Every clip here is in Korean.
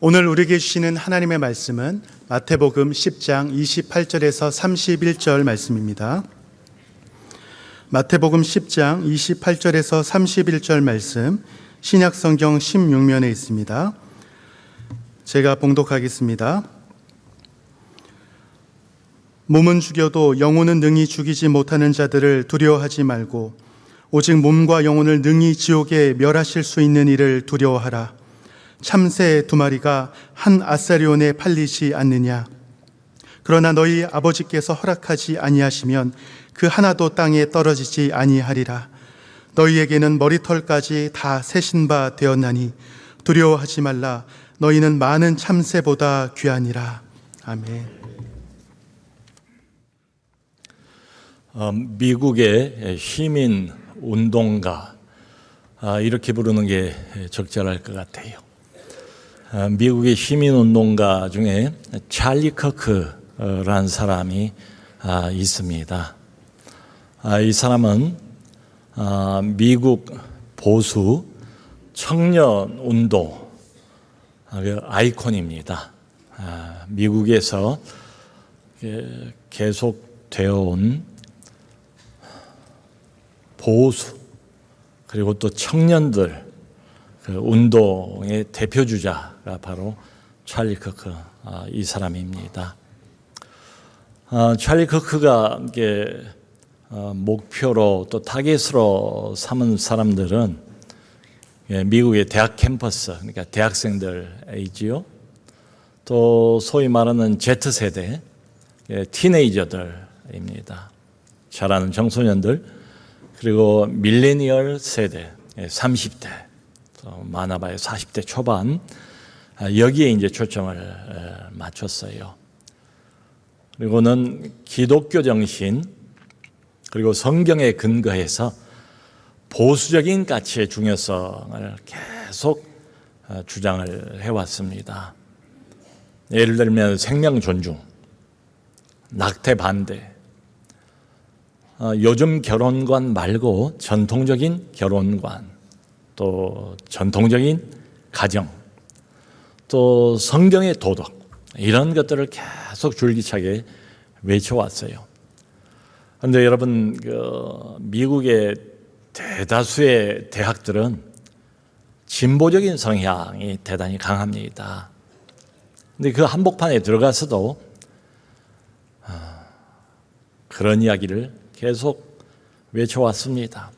오늘 우리에게 주시는 하나님의 말씀은 마태복음 10장 28절에서 31절 말씀입니다. 마태복음 10장 28절에서 31절 말씀, 신약성경 16면에 있습니다. 제가 봉독하겠습니다. 몸은 죽여도 영혼은 능히 죽이지 못하는 자들을 두려워하지 말고 오직 몸과 영혼을 능히 지옥에 멸하실 수 있는 이를 두려워하라. 참새 2마리가 한 아사리온에 팔리지 않느냐? 그러나 너희 아버지께서 허락하지 아니하시면 그 하나도 땅에 떨어지지 아니하리라. 너희에게는 머리털까지 다 세신 바 되었나니 두려워하지 말라. 너희는 많은 참새보다 귀하니라. 아멘. 미국의 시민 운동가, 이렇게 부르는 게 적절할 것 같아요. 미국의 시민운동가 중에 찰리 커크라는 사람이 있습니다. 이 사람은 미국 보수 청년운동 아이콘입니다. 미국에서 계속 되어온 보수 그리고 또 청년들 운동의 대표주자가 바로 찰리 커크 이 사람입니다. 찰리 커크가 목표로 또 타겟으로 삼은 사람들은 미국의 대학 캠퍼스, 그러니까 대학생들이지요. 또 소위 말하는 Z세대, 티네이저들입니다. 자라는 청소년들, 그리고 밀레니얼 세대, 30대. 많아봐야 40대 초반, 여기에 이제 초점을 맞췄어요. 그리고는 기독교 정신 그리고 성경에 근거해서 보수적인 가치의 중요성을 계속 주장을 해왔습니다. 예를 들면 생명 존중, 낙태 반대, 요즘 결혼관 말고 전통적인 결혼관, 또 전통적인 가정, 또 성경의 도덕, 이런 것들을 계속 줄기차게 외쳐왔어요. 그런데 여러분, 미국의 대다수의 대학들은 진보적인 성향이 대단히 강합니다. 그런데 그 한복판에 들어가서도 그런 이야기를 계속 외쳐왔습니다.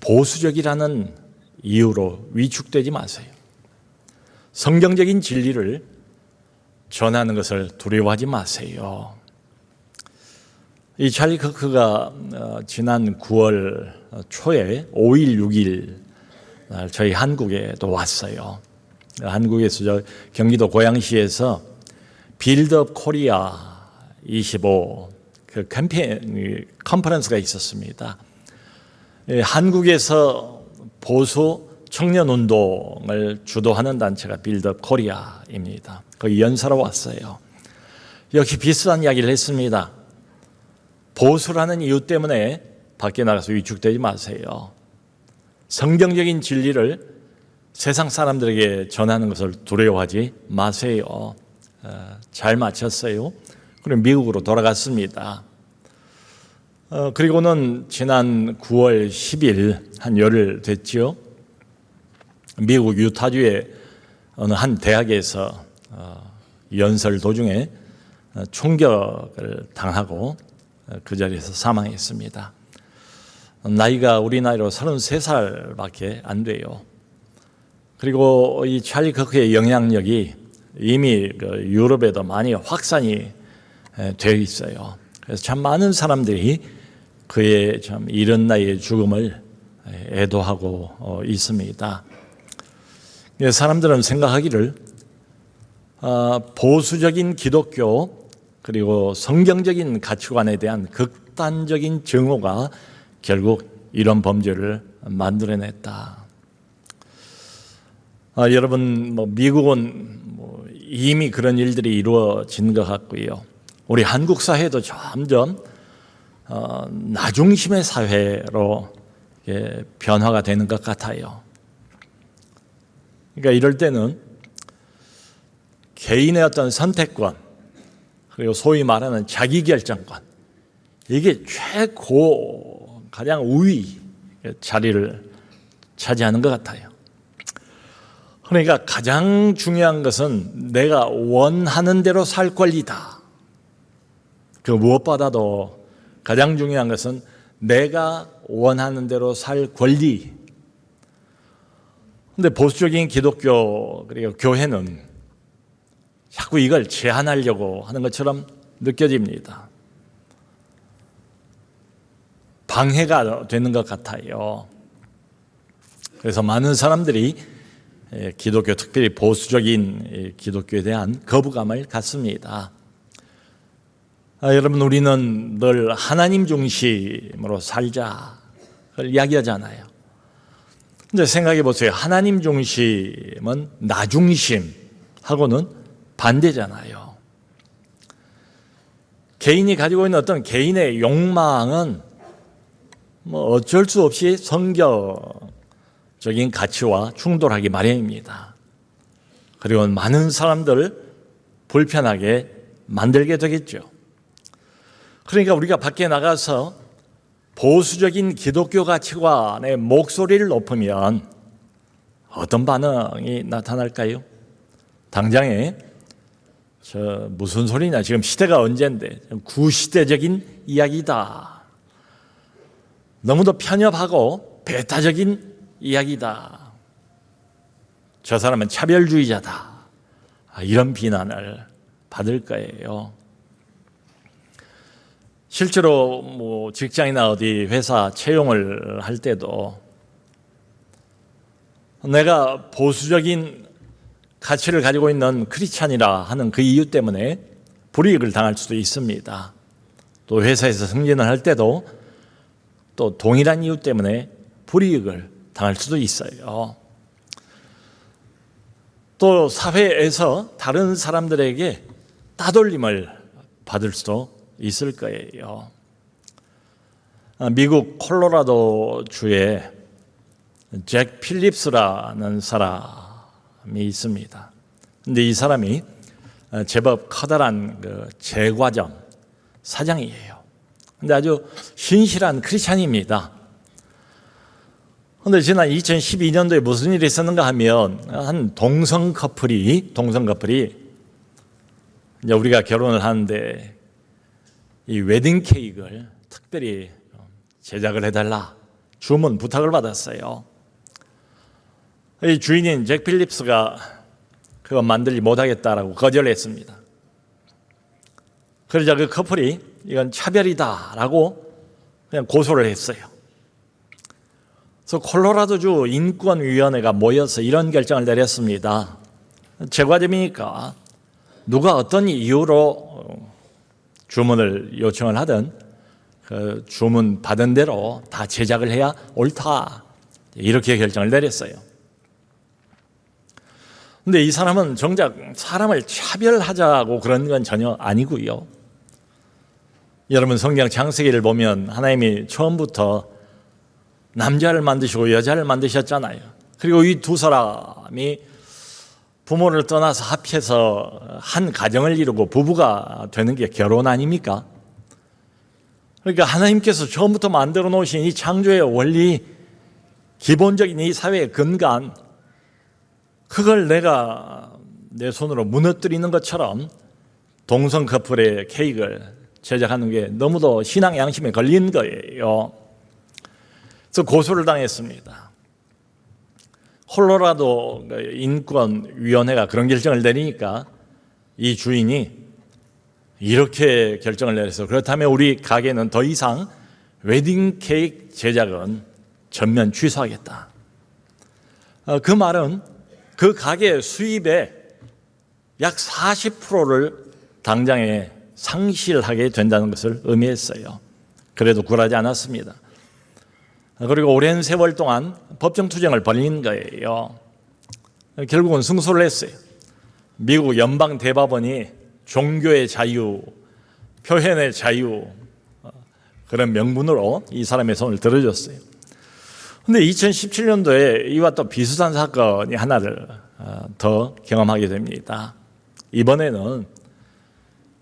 보수적이라는 이유로 위축되지 마세요. 성경적인 진리를 전하는 것을 두려워하지 마세요. 이 찰리 커크가 지난 9월 초에 5일, 6일 날 저희 한국에도 왔어요. 한국에서 저 경기도 고양시에서 빌드업 코리아 25 그 캠페인 컨퍼런스가 있었습니다. 한국에서 보수 청년운동을 주도하는 단체가 빌드업 코리아입니다. 거기 연사로 왔어요. 역시 비슷한 이야기를 했습니다. 보수라는 이유 때문에 밖에 나가서 위축되지 마세요. 성경적인 진리를 세상 사람들에게 전하는 것을 두려워하지 마세요. 잘 마쳤어요. 그리고 미국으로 돌아갔습니다. 그리고는 지난 9월 10일 한 열흘 됐죠. 미국 유타주의 어느 한 대학에서 연설 도중에 총격을 당하고 그 자리에서 사망했습니다. 나이가 우리 나이로 33살밖에 안 돼요. 그리고 이 찰리 커크의 영향력이 이미 유럽에도 많이 확산이 되어 있어요. 그래서 참 많은 사람들이 그의 참 이른 나이의 죽음을 애도하고 있습니다. 사람들은 생각하기를 보수적인 기독교 그리고 성경적인 가치관에 대한 극단적인 증오가 결국 이런 범죄를 만들어냈다. 여러분, 미국은 이미 그런 일들이 이루어진 것 같고요. 우리 한국 사회도 점점 나중심의 사회로 변화가 되는 것 같아요. 그러니까 이럴 때는 개인의 어떤 선택권, 그리고 소위 말하는 자기결정권, 이게 최고 가장 우위 자리를 차지하는 것 같아요. 그러니까 가장 중요한 것은 내가 원하는 대로 살 권리다. 그 무엇보다도 가장 중요한 것은 내가 원하는 대로 살 권리. 근데 보수적인 기독교 그리고 교회는 자꾸 이걸 제한하려고 하는 것처럼 느껴집니다. 방해가 되는 것 같아요. 그래서 많은 사람들이 기독교, 특별히 보수적인 기독교에 대한 거부감을 갖습니다. 여러분, 우리는 늘 하나님 중심으로 살자 그걸 이야기하잖아요. 근데 생각해 보세요. 하나님 중심은 나 중심하고는 반대잖아요. 개인이 가지고 있는 어떤 개인의 욕망은 어쩔 수 없이 성경적인 가치와 충돌하기 마련입니다. 그리고 많은 사람들을 불편하게 만들게 되겠죠. 그러니까 우리가 밖에 나가서 보수적인 기독교 가치관의 목소리를 높이면 어떤 반응이 나타날까요? 당장에 무슨 소리냐, 지금 시대가 언젠데, 구시대적인 이야기다, 너무도 편협하고 배타적인 이야기다, 저 사람은 차별주의자다, 이런 비난을 받을 거예요. 실제로 직장이나 어디 회사 채용을 할 때도 내가 보수적인 가치를 가지고 있는 크리스찬이라 하는 그 이유 때문에 불이익을 당할 수도 있습니다. 또 회사에서 승진을 할 때도 또 동일한 이유 때문에 불이익을 당할 수도 있어요. 또 사회에서 다른 사람들에게 따돌림을 받을 수도 있을 거예요. 미국 콜로라도 주에 잭 필립스라는 사람이 있습니다. 근데 이 사람이 제법 커다란 그 제과점 사장이에요. 근데 아주 신실한 크리스찬입니다. 근데 지난 2012년도에 무슨 일이 있었는가 하면 한 동성 커플이 이제 우리가 결혼을 하는데 이 웨딩 케이크를 특별히 제작을 해달라 주문 부탁을 받았어요. 이 주인인 잭 필립스가 그거 만들지 못하겠다라고 거절했습니다. 그러자 그 커플이 이건 차별이다라고 그냥 고소를 했어요. 그래서 콜로라도주 인권위원회가 모여서 이런 결정을 내렸습니다. 제과점이니까 누가 어떤 이유로 주문을 요청을 하든 그 주문 받은 대로 다 제작을 해야 옳다, 이렇게 결정을 내렸어요. 근데 이 사람은 정작 사람을 차별하자고 그런 건 전혀 아니고요. 여러분, 성경 창세기를 보면 하나님이 처음부터 남자를 만드시고 여자를 만드셨잖아요. 그리고 이 두 사람이 부모를 떠나서 합해서 한 가정을 이루고 부부가 되는 게 결혼 아닙니까? 그러니까 하나님께서 처음부터 만들어 놓으신 이 창조의 원리, 기본적인 이 사회의 근간, 그걸 내가 내 손으로 무너뜨리는 것처럼 동성 커플의 케이크를 제작하는 게 너무도 신앙 양심에 걸린 거예요. 그래서 고소를 당했습니다. 콜로라도 인권위원회가 그런 결정을 내리니까 이 주인이 이렇게 결정을 내려서 그렇다면 우리 가게는 더 이상 웨딩 케이크 제작은 전면 취소하겠다. 그 말은 그 가게 수입의 약 40%를 당장에 상실하게 된다는 것을 의미했어요. 그래도 굴하지 않았습니다. 그리고 오랜 세월 동안 법정 투쟁을 벌인 거예요. 결국은 승소를 했어요. 미국 연방 대법원이 종교의 자유, 표현의 자유, 그런 명분으로 이 사람의 손을 들어줬어요. 그런데 2017년도에 이와 또 비슷한 사건이 하나를 더 경험하게 됩니다. 이번에는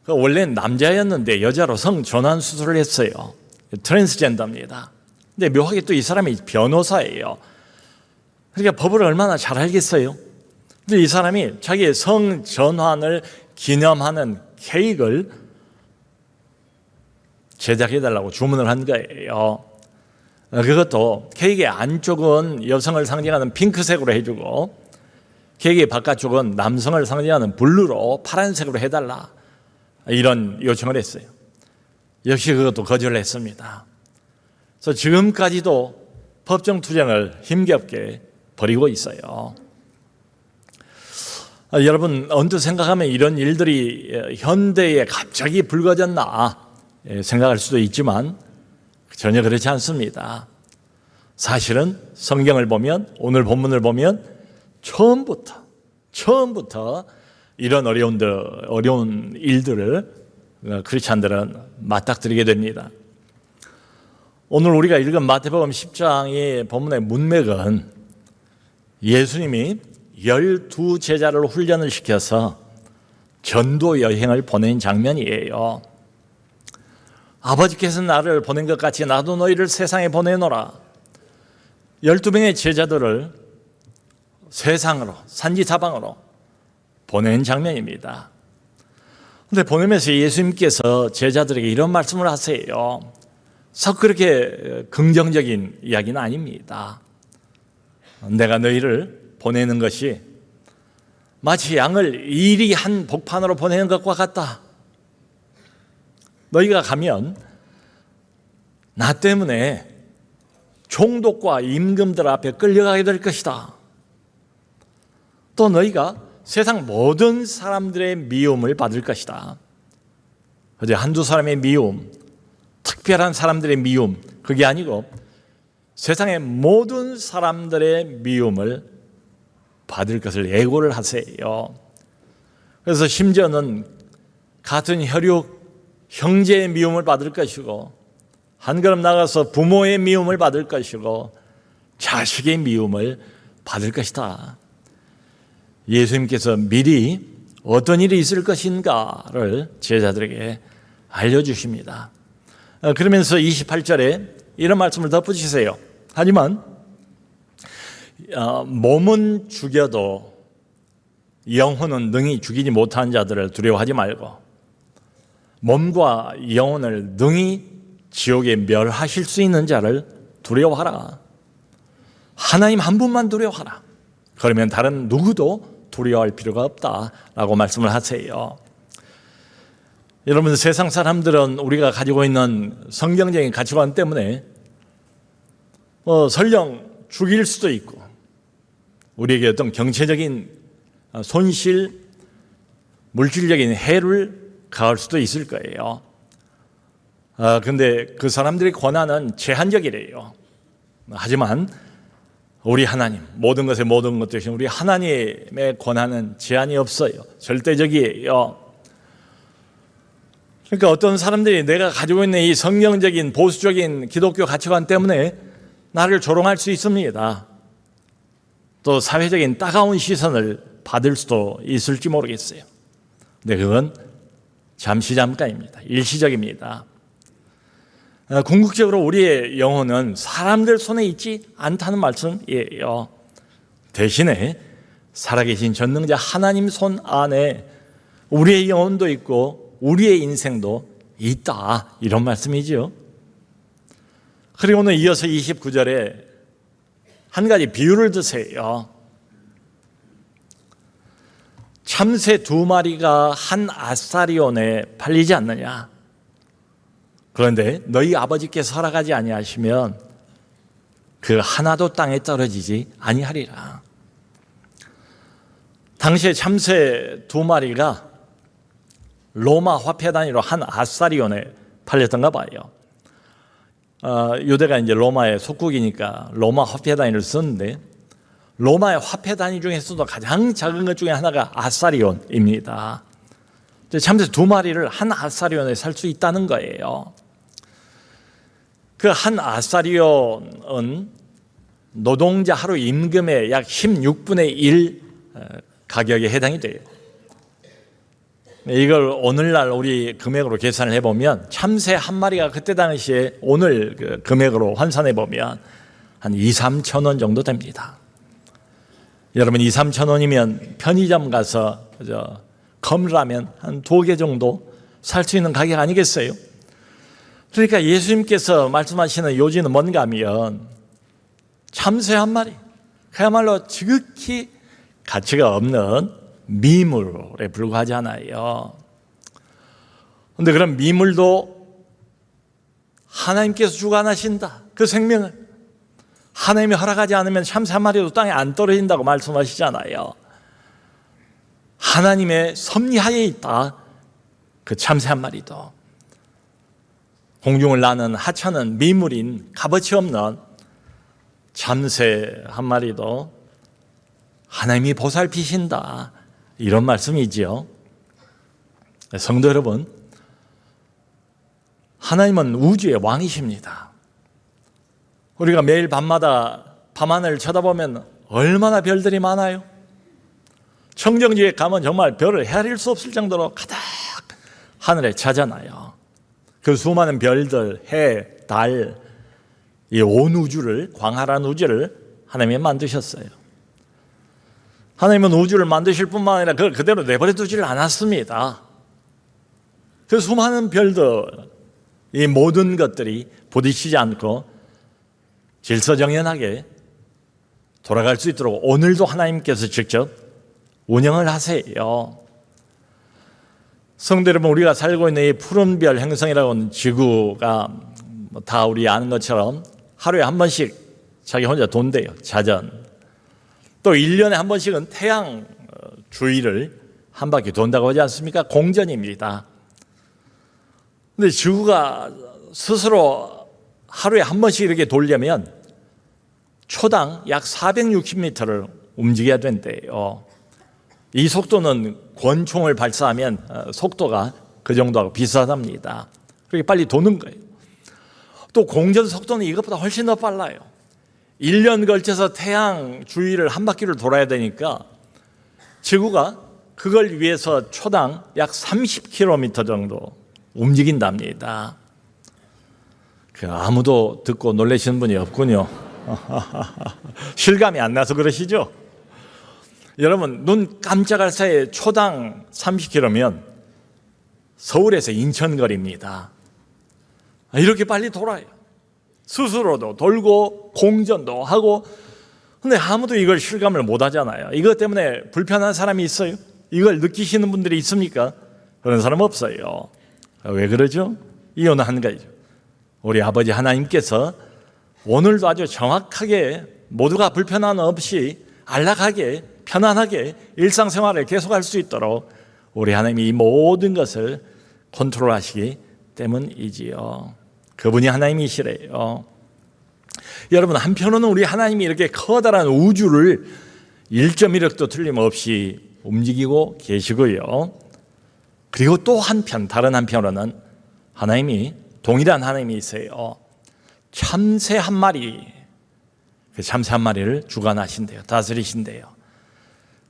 원래는 남자였는데 여자로 성전환 수술을 했어요. 트랜스젠더입니다. 근데 묘하게 또 이 사람이 변호사예요. 그러니까 법을 얼마나 잘 알겠어요. 근데 이 사람이 자기의 성전환을 기념하는 케이크를 제작해달라고 주문을 한 거예요. 그것도 케이크의 안쪽은 여성을 상징하는 핑크색으로 해주고 케이크의 바깥쪽은 남성을 상징하는 블루로 파란색으로 해달라, 이런 요청을 했어요. 역시 그것도 거절을 했습니다. 그래서 지금까지도 법정 투쟁을 힘겹게 벌이고 있어요. 여러분, 언뜻 생각하면 이런 일들이 현대에 갑자기 불거졌나 생각할 수도 있지만 전혀 그렇지 않습니다. 사실은 성경을 보면, 오늘 본문을 보면 처음부터 이런 어려운 일들을 크리스찬들은 맞닥뜨리게 됩니다. 오늘 우리가 읽은 마태복음 10장의 본문의 문맥은 예수님이 12제자를 훈련을 시켜서 전도 여행을 보낸 장면이에요. 아버지께서 나를 보낸 것 같이 나도 너희를 세상에 보내노라. 12명의 제자들을 세상으로, 산지사방으로 보낸 장면입니다. 그런데 보내면서 예수님께서 제자들에게 이런 말씀을 하세요. 썩 그렇게 긍정적인 이야기는 아닙니다. 내가 너희를 보내는 것이 마치 양을 일이 한 복판으로 보내는 것과 같다. 너희가 가면 나 때문에 총독과 임금들 앞에 끌려가게 될 것이다. 또 너희가 세상 모든 사람들의 미움을 받을 것이다. 어제 한두 사람의 미움, 특별한 사람들의 미움, 그게 아니고 세상의 모든 사람들의 미움을 받을 것을 예고를 하세요. 그래서 심지어는 같은 혈육 형제의 미움을 받을 것이고, 한 걸음 나가서 부모의 미움을 받을 것이고, 자식의 미움을 받을 것이다. 예수님께서 미리 어떤 일이 있을 것인가를 제자들에게 알려주십니다. 그러면서 28절에 이런 말씀을 덧붙이세요. 하지만 몸은 죽여도 영혼은 능히 죽이지 못하는 자들을 두려워하지 말고 몸과 영혼을 능히 지옥에 멸하실 수 있는 자를 두려워하라. 하나님 한 분만 두려워하라. 그러면 다른 누구도 두려워할 필요가 없다라고 말씀을 하세요. 여러분, 세상 사람들은 우리가 가지고 있는 성경적인 가치관 때문에 설령 죽일 수도 있고 우리에게 어떤 경제적인 손실, 물질적인 해를 가할 수도 있을 거예요. 그런데 그 사람들의 권한은 제한적이래요. 하지만 우리 하나님, 모든 것의 모든 것 되신 우리 하나님의 권한은 제한이 없어요. 절대적이에요. 그러니까 어떤 사람들이 내가 가지고 있는 이 성경적인 보수적인 기독교 가치관 때문에 나를 조롱할 수 있습니다. 또 사회적인 따가운 시선을 받을 수도 있을지 모르겠어요. 근데 그건 잠깐입니다. 일시적입니다. 궁극적으로 우리의 영혼은 사람들 손에 있지 않다는 말씀이에요. 대신에 살아계신 전능자 하나님 손 안에 우리의 영혼도 있고 우리의 인생도 있다, 이런 말씀이죠. 그리고 오늘 이어서 29절에 한 가지 비유를 드세요. 참새 2마리가 한 아사리온에 팔리지 않느냐. 그런데 너희 아버지께서 허락하지 아니하시면 그 하나도 땅에 떨어지지 아니하리라. 당시에 참새 2마리가 로마 화폐 단위로 한 아사리온에 팔렸던가 봐요. 유대가 이제 로마의 속국이니까 로마 화폐 단위를 썼는데 로마의 화폐 단위 중에서도 가장 작은 것 중에 하나가 아사리온입니다. 참새 2마리를 한 아사리온에 살 수 있다는 거예요. 그 한 아사리온은 노동자 하루 임금의 약 16분의 1 가격에 해당이 돼요. 이걸 오늘날 우리 금액으로 계산을 해보면 참새 한 마리가 그때 당시에 오늘 그 금액으로 환산해보면 한 2, 3천 원 정도 됩니다. 여러분 2, 3천 원이면 편의점 가서 컵라면 한 2개 정도 살 수 있는 가격 아니겠어요? 그러니까 예수님께서 말씀하시는 요지는 뭔가 하면 참새 한 마리, 그야말로 지극히 가치가 없는 미물에 불과하잖아요. 그런데 그런 미물도 하나님께서 주관하신다. 그 생명을 하나님이 허락하지 않으면 참새 한 마리도 땅에 안 떨어진다고 말씀하시잖아요. 하나님의 섭리하에 있다. 그 참새 한 마리도. 공중을 나는 하찮은 미물인 값어치 없는 참새 한 마리도 하나님이 보살피신다. 이런 말씀이지요. 성도 여러분, 하나님은 우주의 왕이십니다. 우리가 매일 밤마다 밤하늘을 쳐다보면 얼마나 별들이 많아요. 청정지에 가면 정말 별을 헤아릴 수 없을 정도로 가득 하늘에 차잖아요. 그 수많은 별들, 해, 달, 이 온 우주를, 광활한 우주를 하나님이 만드셨어요. 하나님은 우주를 만드실 뿐만 아니라 그걸 그대로 내버려 두지를 않았습니다. 그 수많은 별들, 이 모든 것들이 부딪히지 않고 질서정연하게 돌아갈 수 있도록 오늘도 하나님께서 직접 운영을 하세요. 성도 여러분, 우리가 살고 있는 이 푸른 별 행성이라고 하는 지구가 다 우리 아는 것처럼 하루에 한 번씩 자기 혼자 돈대요. 자전. 또 1년에 한 번씩은 태양 주위를 한 바퀴 돈다고 하지 않습니까? 공전입니다. 근데 지구가 스스로 하루에 한 번씩 이렇게 돌려면 초당 약 460m를 움직여야 된대요. 이 속도는 권총을 발사하면 속도가 그 정도하고 비슷하답니다. 그렇게 빨리 도는 거예요. 또 공전 속도는 이것보다 훨씬 더 빨라요. 1년 걸쳐서 태양 주위를 한 바퀴를 돌아야 되니까 지구가 그걸 위해서 초당 약 30km 정도 움직인답니다. 아무도 듣고 놀라시는 분이 없군요. 실감이 안 나서 그러시죠? 여러분, 눈 깜짝할 사이에 초당 30km면 서울에서 인천 거리입니다. 이렇게 빨리 돌아요. 스스로도 돌고 공전도 하고. 근데 아무도 이걸 실감을 못 하잖아요. 이것 때문에 불편한 사람이 있어요? 이걸 느끼시는 분들이 있습니까? 그런 사람 없어요. 왜 그러죠? 이유는 한 가지죠. 우리 아버지 하나님께서 오늘도 아주 정확하게 모두가 불편함 없이 안락하게 편안하게 일상생활을 계속할 수 있도록 우리 하나님이 이 모든 것을 컨트롤하시기 때문이지요. 그분이 하나님이시래요. 여러분, 한편으로는 우리 하나님이 이렇게 커다란 우주를 1.1억도 틀림없이 움직이고 계시고요. 그리고 또 한편, 다른 한편으로는 하나님이 동일한 하나님이세요. 참새 한 마리, 그 참새 한 마리를 주관하신대요. 다스리신대요.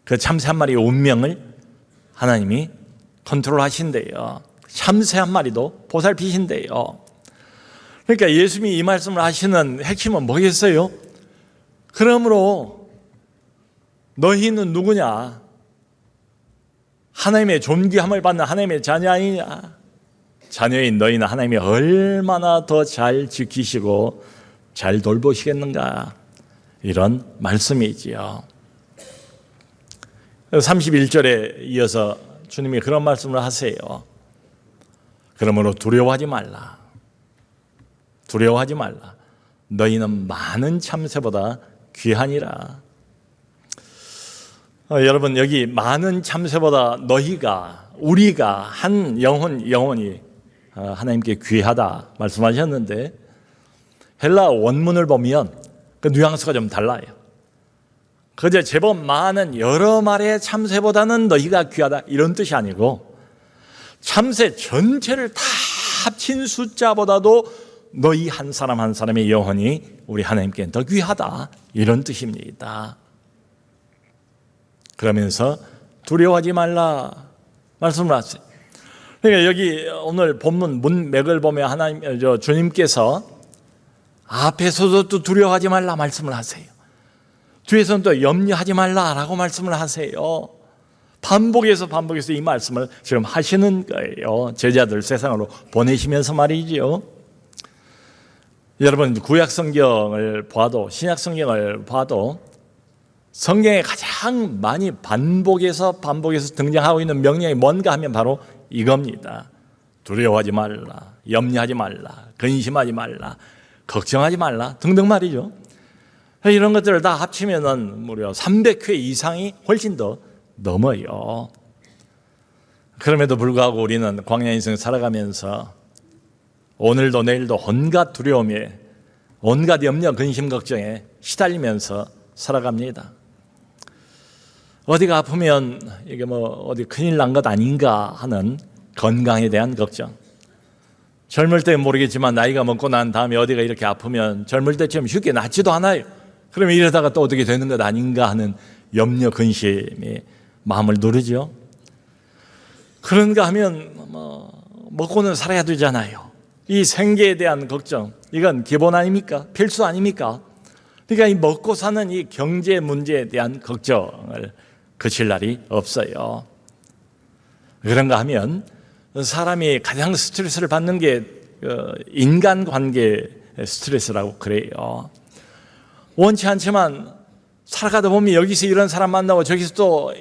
그 참새 한 마리의 운명을 하나님이 컨트롤하신대요. 참새 한 마리도 보살피신대요. 그러니까 예수님이 이 말씀을 하시는 핵심은 뭐겠어요? 그러므로 너희는 누구냐? 하나님의 존귀함을 받는 하나님의 자녀 아니냐? 자녀인 너희는 하나님이 얼마나 더 잘 지키시고 잘 돌보시겠는가? 이런 말씀이지요. 31절에 이어서 주님이 그런 말씀을 하세요. 그러므로 두려워하지 말라. 두려워하지 말라. 너희는 많은 참새보다 귀하니라. 여러분, 여기 많은 참새보다 너희가, 우리가 한 영혼이 하나님께 귀하다 말씀하셨는데, 헬라 원문을 보면 그 뉘앙스가 좀 달라요. 그저 제법 많은 여러 마리의 참새보다는 너희가 귀하다 이런 뜻이 아니고, 참새 전체를 다 합친 숫자보다도 너희 한 사람 한 사람의 영혼이 우리 하나님께 더 귀하다 이런 뜻입니다. 그러면서 두려워하지 말라. 말씀을 하세요. 그러니까 여기 오늘 본문 문맥을 보면 주님께서 앞에서도 또 두려워하지 말라 말씀을 하세요. 뒤에서는 또 염려하지 말라라고 말씀을 하세요. 반복해서 이 말씀을 지금 하시는 거예요. 제자들 세상으로 보내시면서 말이지요. 여러분 구약 성경을 봐도 신약 성경을 봐도 성경에 가장 많이 반복해서 등장하고 있는 명령이 뭔가 하면 바로 이겁니다. 두려워하지 말라, 염려하지 말라, 근심하지 말라, 걱정하지 말라 등등 말이죠. 이런 것들을 다 합치면은 무려 300회 이상이 훨씬 더 넘어요. 그럼에도 불구하고 우리는 광야 인생 살아가면서 오늘도 내일도 온갖 두려움에, 온갖 염려, 근심, 걱정에 시달리면서 살아갑니다. 어디가 아프면 이게 어디 큰일 난 것 아닌가 하는 건강에 대한 걱정. 젊을 때는 모르겠지만 나이가 먹고 난 다음에 어디가 이렇게 아프면 젊을 때처럼 쉽게 낫지도 않아요. 그러면 이러다가 또 어떻게 되는 것 아닌가 하는 염려, 근심이 마음을 누르죠. 그런가 하면 먹고는 살아야 되잖아요. 이 생계에 대한 걱정, 이건 기본 아닙니까? 필수 아닙니까? 그러니까 이 먹고 사는 이 경제 문제에 대한 걱정을 그칠 날이 없어요. 그런가 하면 사람이 가장 스트레스를 받는 게 인간관계 스트레스라고 그래요. 원치 않지만 살아가다 보면 여기서 이런 사람 만나고 저기서 또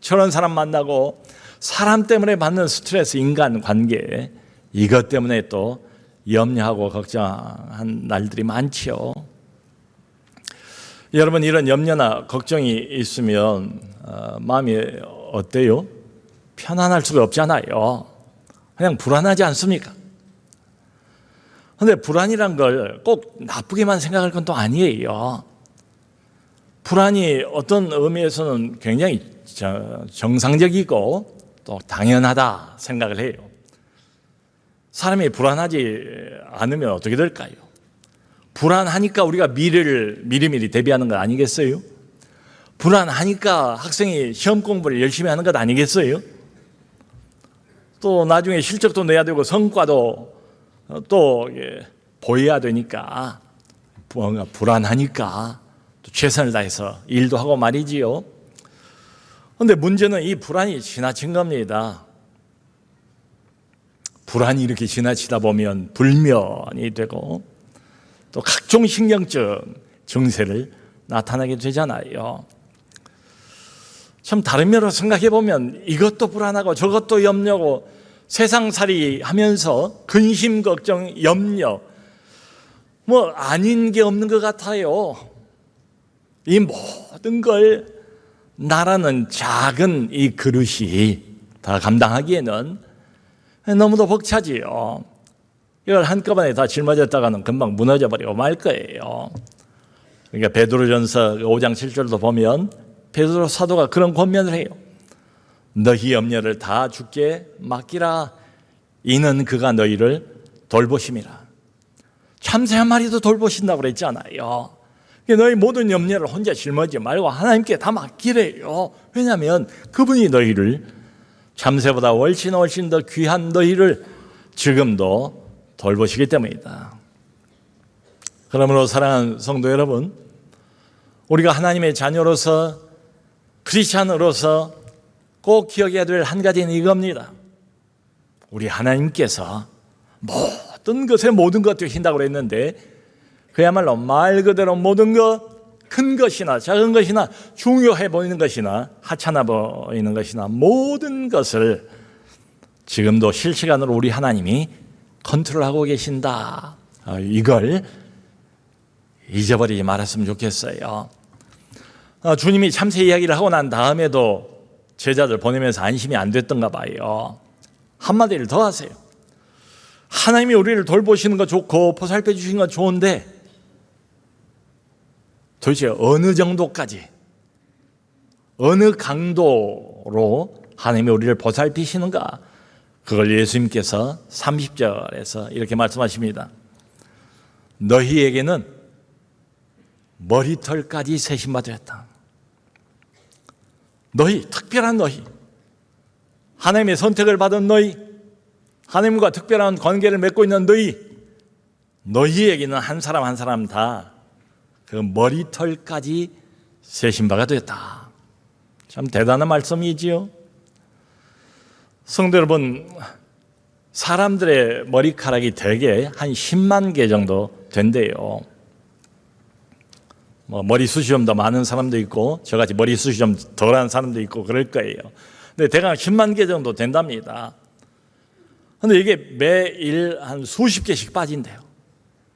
저런 사람 만나고 사람 때문에 받는 스트레스, 인간관계, 이것 때문에 또 염려하고 걱정한 날들이 많지요. 여러분 이런 염려나 걱정이 있으면 마음이 어때요? 편안할 수가 없잖아요. 그냥 불안하지 않습니까? 그런데 불안이란 걸 꼭 나쁘게만 생각할 건 또 아니에요. 불안이 어떤 의미에서는 굉장히 정상적이고 또 당연하다 생각을 해요. 사람이 불안하지 않으면 어떻게 될까요? 불안하니까 우리가 미래를 미리미리 대비하는 것 아니겠어요? 불안하니까 학생이 시험 공부를 열심히 하는 것 아니겠어요? 또 나중에 실적도 내야 되고 성과도 또 보여야 되니까 불안하니까 또 최선을 다해서 일도 하고 말이지요. 그런데 문제는 이 불안이 지나친 겁니다. 불안이 이렇게 지나치다 보면 불면이 되고 또 각종 신경증 증세를 나타나게 되잖아요. 참 다른 면으로 생각해 보면 이것도 불안하고 저것도 염려고 세상살이 하면서 근심, 걱정, 염려 아닌 게 없는 것 같아요. 이 모든 걸 나라는 작은 이 그릇이 다 감당하기에는 너무도 벅차지요. 이걸 한꺼번에 다 짊어졌다가는 금방 무너져버리고 말 거예요. 그러니까 베드로전서 5장 7절도 보면 베드로 사도가 그런 권면을 해요. 너희 염려를 다 주께 맡기라. 이는 그가 너희를 돌보심이라. 참새 한 마리도 돌보신다고 그랬잖아요. 너희 모든 염려를 혼자 짊어지지 말고 하나님께 다 맡기래요. 왜냐하면 그분이 너희를 참새보다 훨씬 더 귀한 너희를 지금도 돌보시기 때문이다. 그러므로 사랑하는 성도 여러분, 우리가 하나님의 자녀로서 크리스찬으로서 꼭 기억해야 될 한 가지는 이겁니다. 우리 하나님께서 모든 것에 모든 것 되신다고 그랬는데 그야말로 말 그대로 모든 것, 큰 것이나 작은 것이나 중요해 보이는 것이나 하찮아 보이는 것이나 모든 것을 지금도 실시간으로 우리 하나님이 컨트롤하고 계신다. 이걸 잊어버리지 말았으면 좋겠어요. 주님이 참새 이야기를 하고 난 다음에도 제자들 보내면서 안심이 안 됐던가 봐요. 한마디를 더 하세요. 하나님이 우리를 돌보시는 거 좋고 보살펴 주시는 건 좋은데 도대체 어느 정도까지, 어느 강도로 하나님이 우리를 보살피시는가? 그걸 예수님께서 30절에서 이렇게 말씀하십니다. 너희에게는 머리털까지 세심받았다. 너희, 특별한 너희. 하나님의 선택을 받은 너희, 하나님과 특별한 관계를 맺고 있는 너희에게는 한 사람 한 사람 다 그 머리털까지 세신 바가 됐다. 참 대단한 말씀이지요. 성도 여러분, 사람들의 머리카락이 대개 한 10만 개 정도 된대요. 머리숱이 좀 더 많은 사람도 있고 저같이 머리숱이 좀 덜한 사람도 있고 그럴 거예요. 근데 대강 10만 개 정도 된답니다. 근데 이게 매일 한 수십 개씩 빠진대요.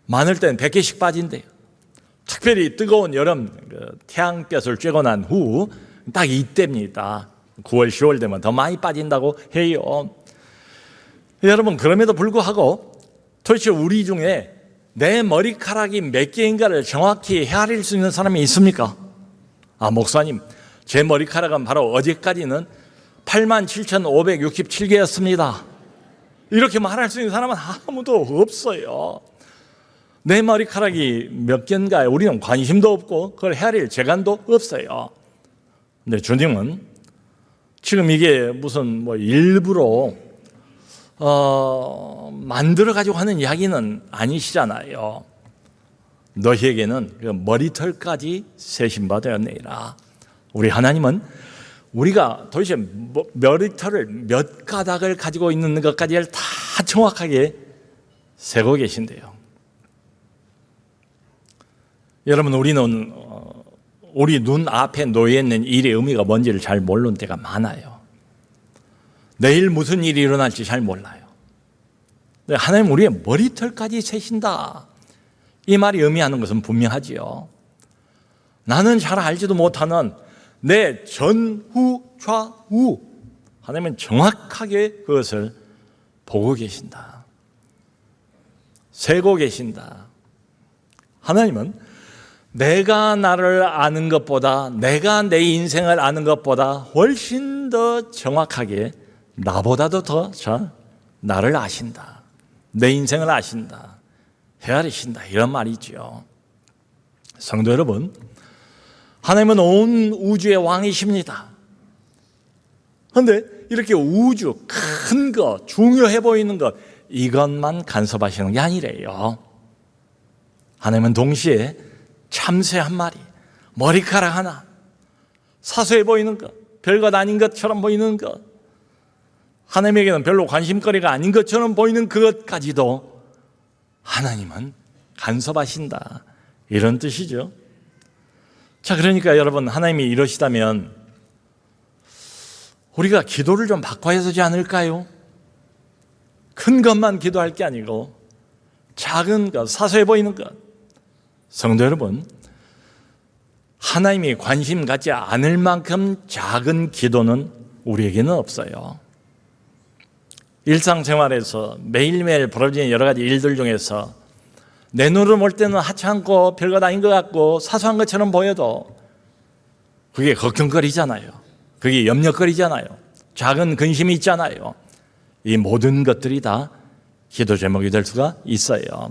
많을 때는 100개씩 빠진대요. 특별히 뜨거운 여름 태양볕을 쬐고 난 후 딱 이때입니다. 9월, 10월 되면 더 많이 빠진다고 해요. 여러분, 그럼에도 불구하고 도대체 우리 중에 내 머리카락이 몇 개인가를 정확히 헤아릴 수 있는 사람이 있습니까? 목사님, 제 머리카락은 바로 어제까지는 87,567개였습니다. 이렇게 말할 수 있는 사람은 아무도 없어요. 내 머리카락이 몇 개인가에 우리는 관심도 없고 그걸 헤아릴 재간도 없어요. 근데 주님은 지금 이게 무슨 일부러 만들어가지고 하는 이야기는 아니시잖아요. 너희에게는 그 머리털까지 세신 바 되었느니라. 우리 하나님은 우리가 도대체 머리털을 몇 가닥을 가지고 있는 것까지를 다 정확하게 세고 계신대요. 여러분, 우리는 우리 눈 앞에 놓여 있는 일의 의미가 뭔지를 잘 모르는 때가 많아요. 내일 무슨 일이 일어날지 잘 몰라요. 하나님 우리의 머리털까지 세신다. 이 말이 의미하는 것은 분명하지요. 나는 잘 알지도 못하는 내 전후 좌우 하나님은 정확하게 그것을 보고 계신다. 세고 계신다. 하나님은 내가 나를 아는 것보다, 내가 내 인생을 아는 것보다 훨씬 더 정확하게 나보다도 더 잘 나를 아신다. 내 인생을 아신다. 헤아리신다. 이런 말이죠. 성도 여러분, 하나님은 온 우주의 왕이십니다. 그런데 이렇게 우주 큰 것, 중요해 보이는 것, 이것만 간섭하시는 게 아니래요. 하나님은 동시에 참새 한 마리, 머리카락 하나, 사소해 보이는 것, 별것 아닌 것처럼 보이는 것, 하나님에게는 별로 관심거리가 아닌 것처럼 보이는 그것까지도 하나님은 간섭하신다. 이런 뜻이죠. 자, 그러니까 여러분, 하나님이 이러시다면 우리가 기도를 좀 바꿔야 되지 않을까요? 큰 것만 기도할 게 아니고 작은 것, 사소해 보이는 것. 성도 여러분, 하나님이 관심 갖지 않을 만큼 작은 기도는 우리에게는 없어요. 일상생활에서 매일매일 벌어지는 여러 가지 일들 중에서 내 눈으로 볼 때는 하찮고 별것 아닌 것 같고 사소한 것처럼 보여도 그게 걱정거리잖아요. 그게 염려거리잖아요. 작은 근심이 있잖아요. 이 모든 것들이 다 기도 제목이 될 수가 있어요.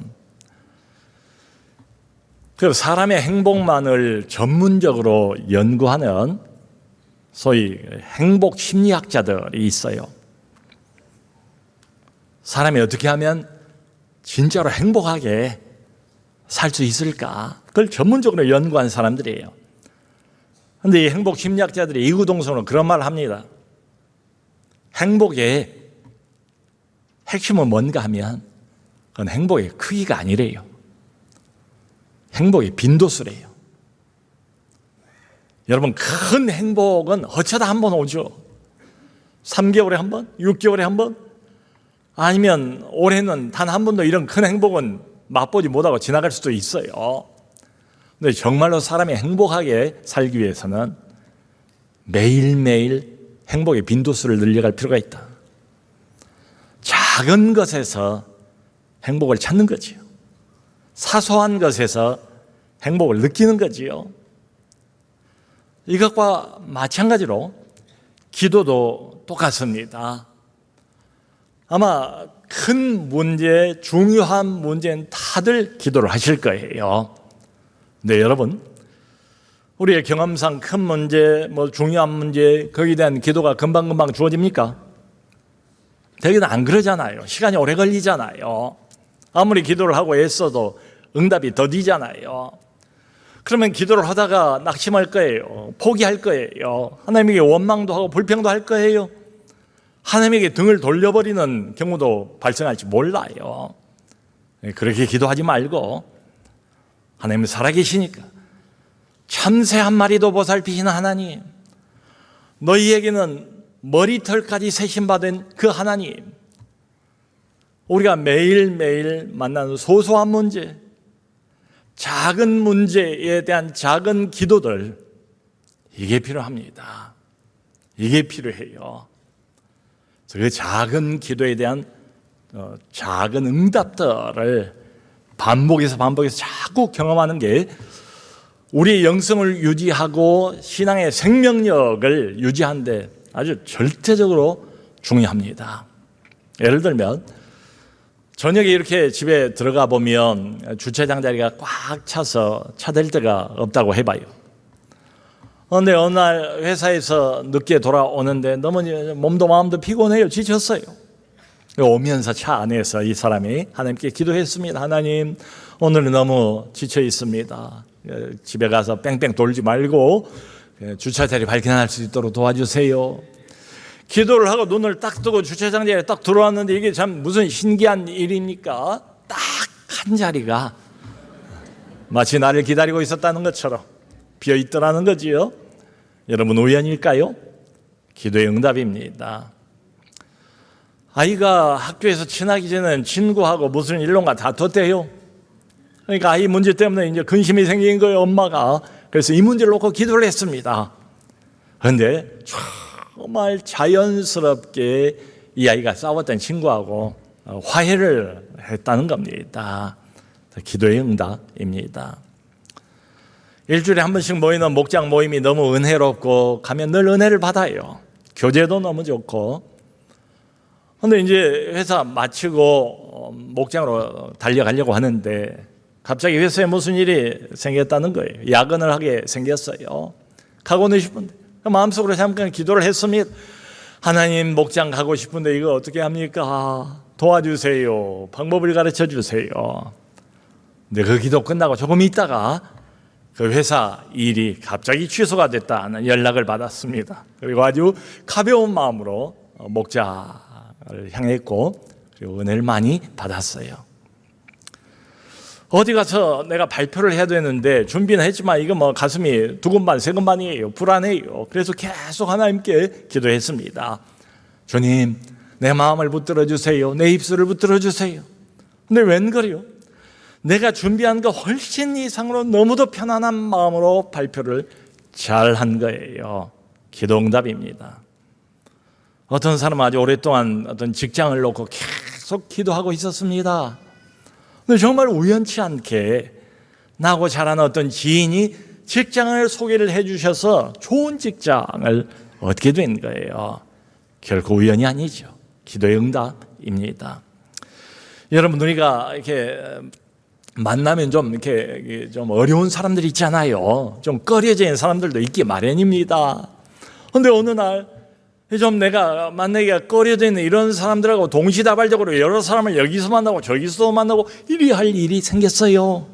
그 사람의 행복만을 전문적으로 연구하는 소위 행복 심리학자들이 있어요. 사람이 어떻게 하면 진짜로 행복하게 살 수 있을까? 그걸 전문적으로 연구한 사람들이에요. 그런데 이 행복 심리학자들이 이구동성으로 그런 말을 합니다. 행복의 핵심은 뭔가 하면 그건 행복의 크기가 아니래요. 행복의 빈도수래요. 여러분, 큰 행복은 어쩌다 한 번 오죠. 3개월에 한 번, 6개월에 한 번, 아니면 올해는 단 한 번도 이런 큰 행복은 맛보지 못하고 지나갈 수도 있어요. 근데 정말로 사람이 행복하게 살기 위해서는 매일매일 행복의 빈도수를 늘려갈 필요가 있다. 작은 것에서 행복을 찾는 거지요. 사소한 것에서 행복을 느끼는 거지요. 이것과 마찬가지로 기도도 똑같습니다. 아마 큰 문제, 중요한 문제는 다들 기도를 하실 거예요. 네, 여러분, 우리의 경험상 큰 문제, 중요한 문제, 거기에 대한 기도가 금방금방 주어집니까? 대개는 안 그러잖아요. 시간이 오래 걸리잖아요. 아무리 기도를 하고 애써도 응답이 더디잖아요. 그러면 기도를 하다가 낙심할 거예요. 포기할 거예요. 하나님에게 원망도 하고 불평도 할 거예요. 하나님에게 등을 돌려버리는 경우도 발생할지 몰라요. 그렇게 기도하지 말고 하나님은 살아계시니까 참새 한 마리도 보살피시는 하나님, 너희에게는 머리털까지 세심받은 그 하나님, 우리가 매일매일 만나는 소소한 문제, 작은 문제에 대한 작은 기도들, 이게 필요합니다. 이게 필요해요. 그 작은 기도에 대한 작은 응답들을 반복해서 자꾸 경험하는 게 우리의 영성을 유지하고 신앙의 생명력을 유지하는데 아주 절대적으로 중요합니다. 예를 들면 저녁에 이렇게 집에 들어가 보면 주차장 자리가 꽉 차서 차댈 데가 없다고 해봐요. 그런데 어느 날 회사에서 늦게 돌아오는데 너무 몸도 마음도 피곤해요. 지쳤어요. 오면서 차 안에서 이 사람이 하나님께 기도했습니다. 하나님, 오늘은 너무 지쳐 있습니다. 집에 가서 뺑뺑 돌지 말고 주차자리 발견할 수 있도록 도와주세요. 기도를 하고 눈을 딱 뜨고 주차장 자리에 딱 들어왔는데 이게 참 무슨 신기한 일입니까? 딱 한 자리가 마치 나를 기다리고 있었다는 것처럼 비어 있더라는 거지요. 여러분, 우연일까요? 기도의 응답입니다. 아이가 학교에서 친하기 전에는 친구하고 무슨 일론가 다퉜대요. 그러니까 아이 문제 때문에 이제 근심이 생긴 거예요, 엄마가. 그래서 이 문제를 놓고 기도를 했습니다. 그런데 정말 자연스럽게 이 아이가 싸웠던 친구하고 화해를 했다는 겁니다. 기도의 응답입니다. 일주일에 한 번씩 모이는 목장 모임이 너무 은혜롭고 가면 늘 은혜를 받아요. 교제도 너무 좋고. 그런데 이제 회사 마치고 목장으로 달려가려고 하는데 갑자기 회사에 무슨 일이 생겼다는 거예요. 야근을 하게 생겼어요. 가고는 싶은데 마음속으로 잠깐 기도를 했습니다. 하나님, 목장 가고 싶은데 이거 어떻게 합니까? 도와주세요. 방법을 가르쳐 주세요. 근데 그 기도 끝나고 조금 있다가 그 회사 일이 갑자기 취소가 됐다는 연락을 받았습니다. 그리고 아주 가벼운 마음으로 목장을 향했고 그리고 은혜를 많이 받았어요. 어디 가서 내가 발표를 해야 되는데 준비는 했지만 이거 뭐 가슴이 두근반 세근반이에요. 불안해요. 그래서 계속 하나님께 기도했습니다. 주님, 내 마음을 붙들어 주세요. 내 입술을 붙들어 주세요. 근데 웬걸요? 내가 준비한 거 훨씬 이상으로 너무도 편안한 마음으로 발표를 잘한 거예요. 기도 응답입니다. 어떤 사람은 아주 오랫동안 어떤 직장을 놓고 계속 기도하고 있었습니다. 근데 정말 우연치 않게 나하고 잘 아는 어떤 지인이 직장을 소개를 해 주셔서 좋은 직장을 얻게 된 거예요. 결코 우연이 아니죠. 기도의 응답입니다. 여러분, 우리가 이렇게 만나면 좀 이렇게 좀 어려운 사람들 있잖아요. 좀 꺼려지는 사람들도 있기 마련입니다. 그런데 어느 날 좀 내가 만나기가 꺼려지는 이런 사람들하고 동시다발적으로 여러 사람을 여기서 만나고 저기서 만나고 이리 할 일이 생겼어요.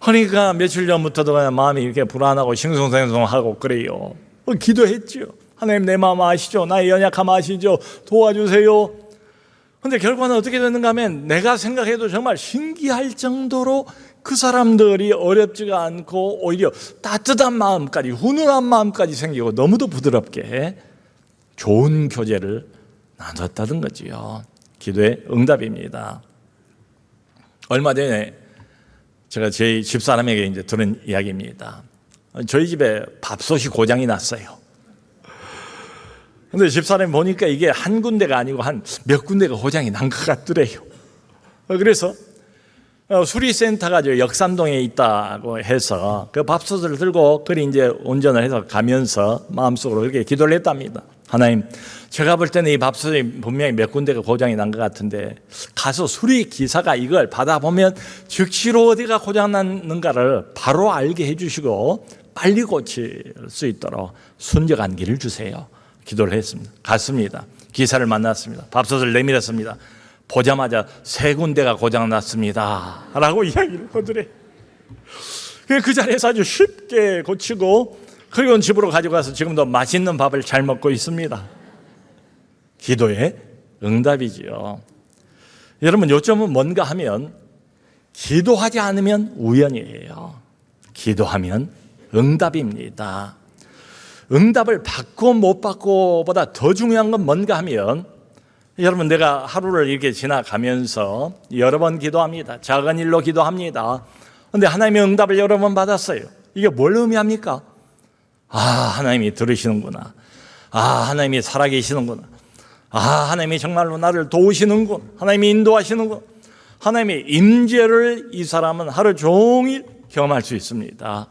그러니까 며칠 전부터도 그냥 마음이 이렇게 불안하고 싱숭생숭하고 그래요. 기도했죠. 하나님, 내 마음 아시죠? 나의 연약함 아시죠? 도와주세요. 그런데 결과는 어떻게 되는가 하면 내가 생각해도 정말 신기할 정도로 그 사람들이 어렵지가 않고 오히려 따뜻한 마음까지, 훈훈한 마음까지 생기고 너무도 부드럽게 좋은 교제를 나눴다는 거지요. 기도의 응답입니다. 얼마 전에 제가 저희 집사람에게 이제 들은 이야기입니다. 저희 집에 밥솥이 고장이 났어요. 근데 집사람이 보니까 이게 한 군데가 아니고 한 몇 군데가 고장이 난 것 같더래요. 그래서 수리센터가 저 역삼동에 있다고 해서 그 밥솥을 들고 그리 이제 운전을 해서 가면서 마음속으로 이렇게 기도를 했답니다. 하나님, 제가 볼 때는 이 밥솥이 분명히 몇 군데가 고장이 난 것 같은데 가서 수리 기사가 이걸 받아보면 즉시로 어디가 고장 났는가를 바로 알게 해주시고 빨리 고칠 수 있도록 순적한 길을 주세요. 기도를 했습니다. 갔습니다. 기사를 만났습니다. 밥솥을 내밀었습니다. 보자마자 3군데가 고장났습니다 라고 이야기를 하더래. 그 자리에서 아주 쉽게 고치고, 그리고 집으로 가져가서 지금도 맛있는 밥을 잘 먹고 있습니다. 기도의 응답이지요. 여러분, 요점은 뭔가 하면 기도하지 않으면 우연이에요. 기도하면 응답입니다. 응답을 받고 못 받고보다 더 중요한 건 뭔가 하면, 여러분, 내가 하루를 이렇게 지나가면서 여러 번 기도합니다. 작은 일로 기도합니다. 그런데 하나님의 응답을 여러 번 받았어요. 이게 뭘 의미합니까? 아, 하나님이 들으시는구나. 아, 하나님이 살아계시는구나. 아, 하나님이 정말로 나를 도우시는군. 하나님이 인도하시는군. 하나님의 임재를 이 사람은 하루 종일 경험할 수 있습니다.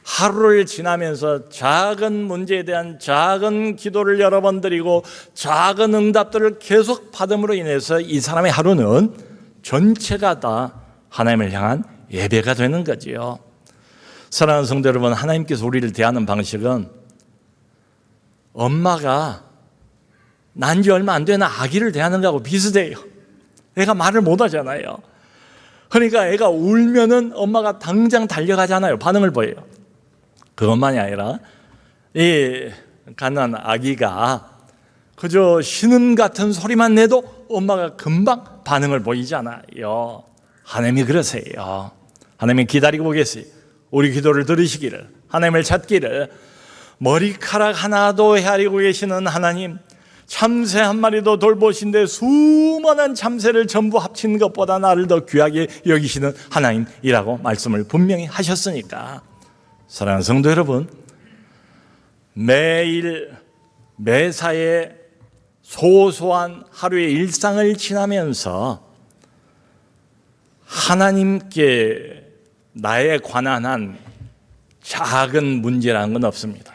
하루를 지나면서 작은 문제에 대한 작은 기도를 여러 번 드리고 작은 응답들을 계속 받음으로 인해서 이 사람의 하루는 전체가 다 하나님을 향한 예배가 되는 거지요. 사랑하는 성도 여러분, 하나님께서 우리를 대하는 방식은 엄마가 난 지 얼마 안 된 아기를 대하는 거하고 비슷해요. 애가 말을 못 하잖아요. 그러니까 애가 울면은 엄마가 당장 달려가잖아요. 반응을 보여요. 그것만이 아니라 이 갓난 아기가 그저 신음 같은 소리만 내도 엄마가 금방 반응을 보이잖아요. 하나님이 그러세요. 하나님이 기다리고 계세요. 우리 기도를 들으시기를, 하나님을 찾기를. 머리카락 하나도 헤아리고 계시는 하나님, 참새 한 마리도 돌보신데 수많은 참새를 전부 합친 것보다 나를 더 귀하게 여기시는 하나님이라고 말씀을 분명히 하셨으니까, 사랑하는 성도 여러분, 매일 매사에 소소한 하루의 일상을 지나면서 하나님께 나에 관한 한 작은 문제라는 건 없습니다.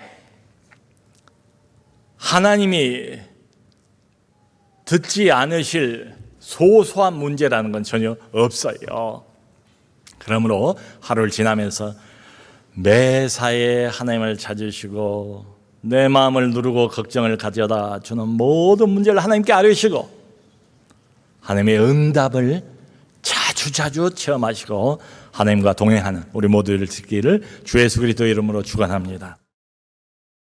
하나님이 듣지 않으실 소소한 문제라는 건 전혀 없어요. 그러므로 하루를 지나면서 매사에 하나님을 찾으시고 내 마음을 누르고 걱정을 가져다 주는 모든 문제를 하나님께 아뢰시고 하나님의 응답을 자주 체험하시고 하나님과 동행하는 우리 모두를 듣기를 주 예수 그리스도의 이름으로 축원합니다.